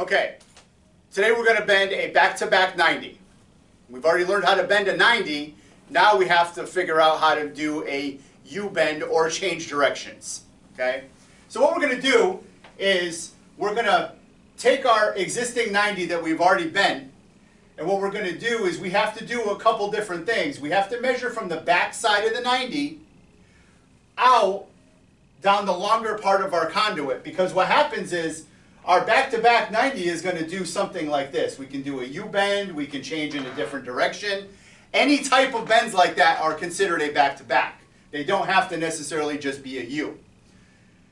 Okay, today we're going to bend a back-to-back 90. We've already learned how to bend a 90. Now we have to figure out how to do a U-bend or change directions. Okay, so what we're going to do is we're going to take our existing 90 that we've already bent, and what we're going to do is we have to do a couple different things. We have to measure from the back side of the 90 out down the longer part of our conduit, because what happens is our back-to-back 90 is going to do something like this. We can do a U-bend, we can change in a different direction. Any type of bends like that are considered a back-to-back. They don't have to necessarily just be a U.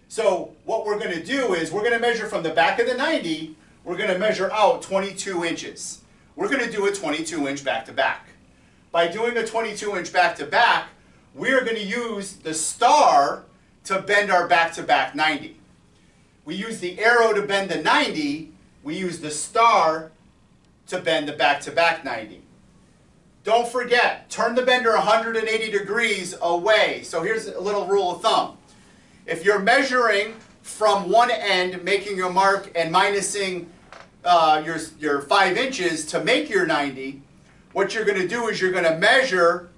So what we're going to do is we're going to measure from the back of the 90, we're going to measure out 22 inches. We're going to do a 22-inch back-to-back. By doing a 22-inch back-to-back, we're going to use the star to bend our back-to-back 90. We use the arrow to bend the 90. We use the star to bend the back-to-back 90. Don't forget, turn the bender 180 degrees away. So here's a little rule of thumb. If you're measuring from one end, making your mark and minusing your 5 inches to make your 90, what you're going to do is you're going to measure,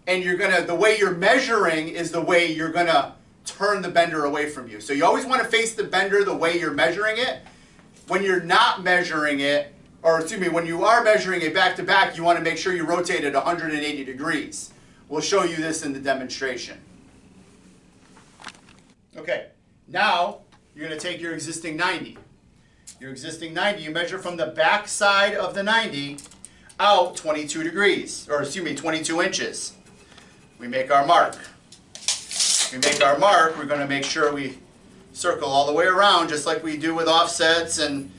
and the way you're measuring is the way you're going to turn the bender away from you. So you always want to face the bender the way you're measuring it. When you're not measuring it, or excuse me, when you are measuring a back-to-back, you want to make sure you rotate it 180 degrees. We'll show you this in the demonstration. Okay, now you're going to take your existing 90. Your existing 90, you measure from the back side of the 90 out 22 degrees, or excuse me, 22 inches. We make our mark. We make our mark, we're going to make sure we circle all the way around, just like we do with offsets and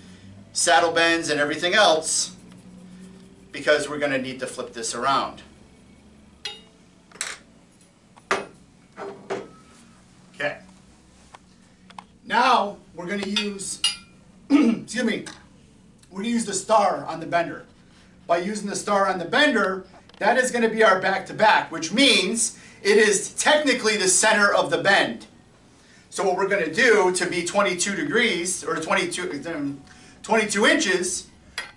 saddle bends and everything else, because we're going to need to flip this around. Okay. Now we're going to use, excuse me, we're going to use the star on the bender. By using the star on the bender, that is going to be our back-to-back, which means it is technically the center of the bend. So what we're going to do to be 22 degrees, or 22 inches,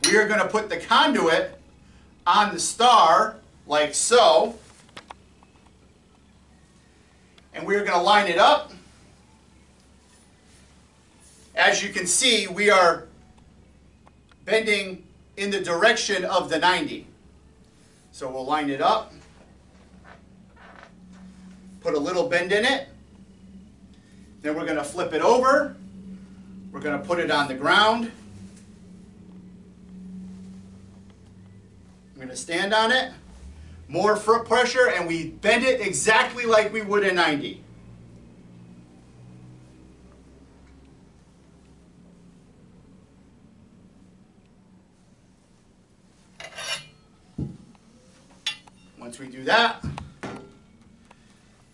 we are going to put the conduit on the star, like so. And we're going to line it up. As you can see, we are bending in the direction of the 90. So we'll line it up. Put a little bend in it. Then we're going to flip it over. We're going to put it on the ground. I'm going to stand on it. More foot pressure, and we bend it exactly like we would a 90. Once we do that,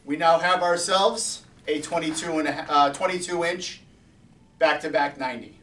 we now have ourselves a 22-inch back-to-back 90.